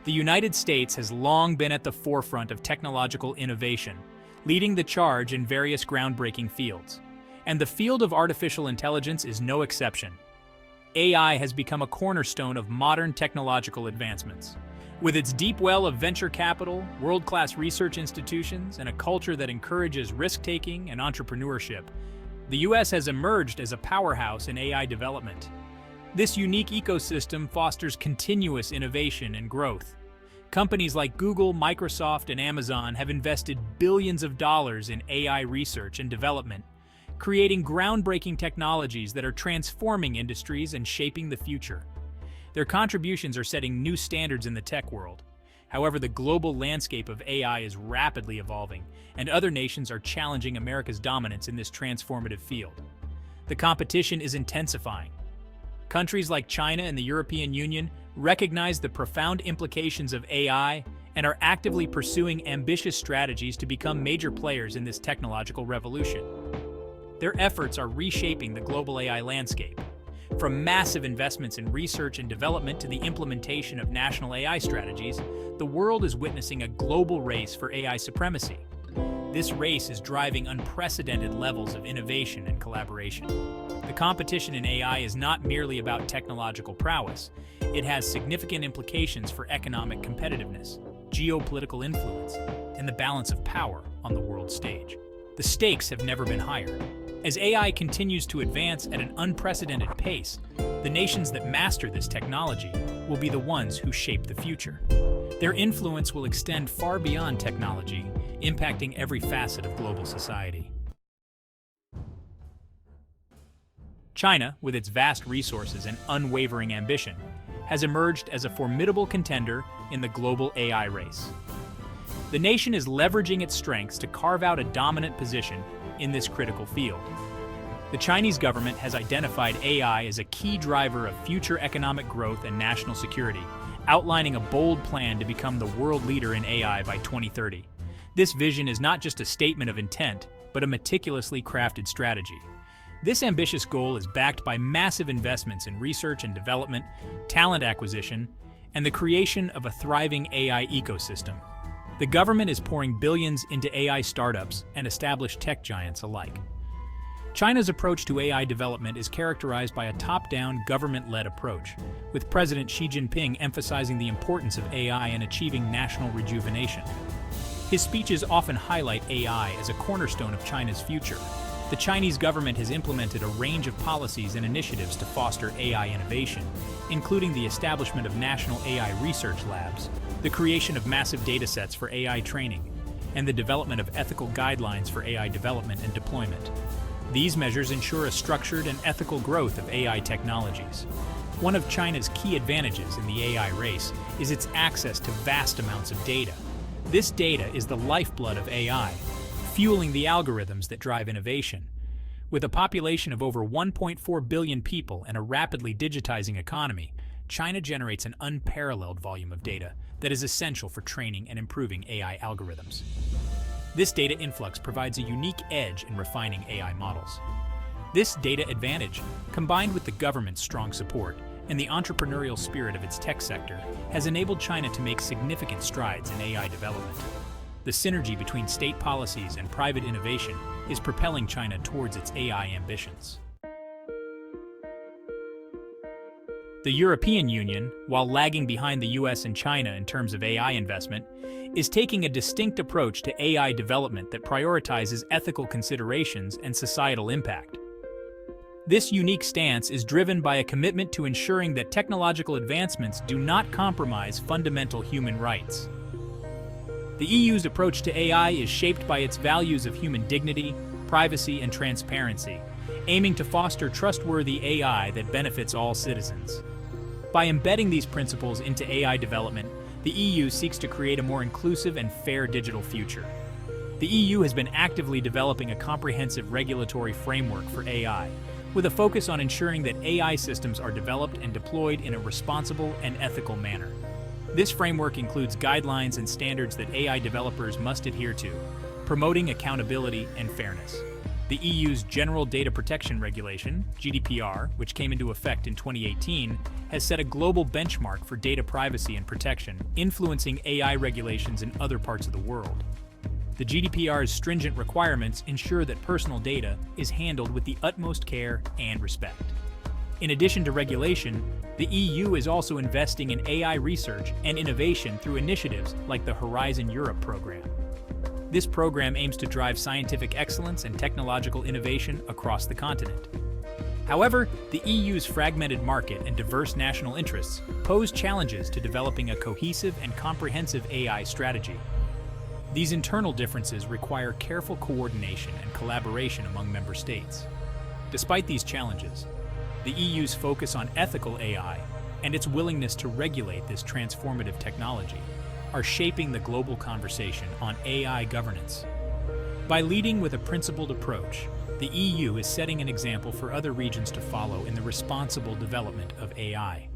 The United States has long been at the forefront of technological innovation, leading the charge in various groundbreaking fields. And the field of artificial intelligence is no exception. AI has become a cornerstone of modern technological advancements. With its deep well of venture capital, world-class research institutions, and a culture that encourages risk-taking and entrepreneurship, the U.S. has emerged as a powerhouse in AI development. This unique ecosystem fosters continuous innovation and growth. Companies like Google, Microsoft, and Amazon have invested billions of dollars in AI research and development, creating groundbreaking technologies that are transforming industries and shaping the future. Their contributions are setting new standards in the tech world. However, the global landscape of AI is rapidly evolving, and other nations are challenging America's dominance in this transformative field. The competition is intensifying. Countries like China and the European Union recognize the profound implications of AI and are actively pursuing ambitious strategies to become major players in this technological revolution. Their efforts are reshaping the global AI landscape. From massive investments in research and development to the implementation of national AI strategies, the world is witnessing a global race for AI supremacy. This race is driving unprecedented levels of innovation and collaboration. The competition in AI is not merely about technological prowess. It has significant implications for economic competitiveness, geopolitical influence, and the balance of power on the world stage. The stakes have never been higher. As AI continues to advance at an unprecedented pace, the nations that master this technology will be the ones who shape the future. Their influence will extend far beyond technology, impacting every facet of global society. China, with its vast resources and unwavering ambition, has emerged as a formidable contender in the global AI race. The nation is leveraging its strengths to carve out a dominant position in this critical field. The Chinese government has identified AI as a key driver of future economic growth and national security, outlining a bold plan to become the world leader in AI by 2030. This vision is not just a statement of intent, but a meticulously crafted strategy. This ambitious goal is backed by massive investments in research and development, talent acquisition, and the creation of a thriving AI ecosystem. The government is pouring billions into AI startups and established tech giants alike. China's approach to AI development is characterized by a top-down, government-led approach, with President Xi Jinping emphasizing the importance of AI in achieving national rejuvenation. His speeches often highlight AI as a cornerstone of China's future. The Chinese government has implemented a range of policies and initiatives to foster AI innovation, including the establishment of national AI research labs, the creation of massive datasets for AI training, and the development of ethical guidelines for AI development and deployment. These measures ensure a structured and ethical growth of AI technologies. One of China's key advantages in the AI race is its access to vast amounts of data. This data is the lifeblood of AI, fueling the algorithms that drive innovation. With a population of over 1.4 billion people and a rapidly digitizing economy, China generates an unparalleled volume of data that is essential for training and improving AI algorithms. This data influx provides a unique edge in refining AI models. This data advantage, combined with the government's strong support and the entrepreneurial spirit of its tech sector, has enabled China to make significant strides in AI development. The synergy between state policies and private innovation is propelling China towards its AI ambitions. The European Union, while lagging behind the US and China in terms of AI investment, is taking a distinct approach to AI development that prioritizes ethical considerations and societal impact. This unique stance is driven by a commitment to ensuring that technological advancements do not compromise fundamental human rights. The EU's approach to AI is shaped by its values of human dignity, privacy, and transparency, aiming to foster trustworthy AI that benefits all citizens. By embedding these principles into AI development, the EU seeks to create a more inclusive and fair digital future. The EU has been actively developing a comprehensive regulatory framework for AI, with a focus on ensuring that AI systems are developed and deployed in a responsible and ethical manner. This framework includes guidelines and standards that AI developers must adhere to, promoting accountability and fairness. The EU's General Data Protection Regulation, GDPR, which came into effect in 2018, has set a global benchmark for data privacy and protection, influencing AI regulations in other parts of the world. The GDPR's stringent requirements ensure that personal data is handled with the utmost care and respect. In addition to regulation, the EU is also investing in AI research and innovation through initiatives like the Horizon Europe program. This program aims to drive scientific excellence and technological innovation across the continent. However, the EU's fragmented market and diverse national interests pose challenges to developing a cohesive and comprehensive AI strategy. These internal differences require careful coordination and collaboration among member states. Despite these challenges, the EU's focus on ethical AI and its willingness to regulate this transformative technology are shaping the global conversation on AI governance. By leading with a principled approach, the EU is setting an example for other regions to follow in the responsible development of AI.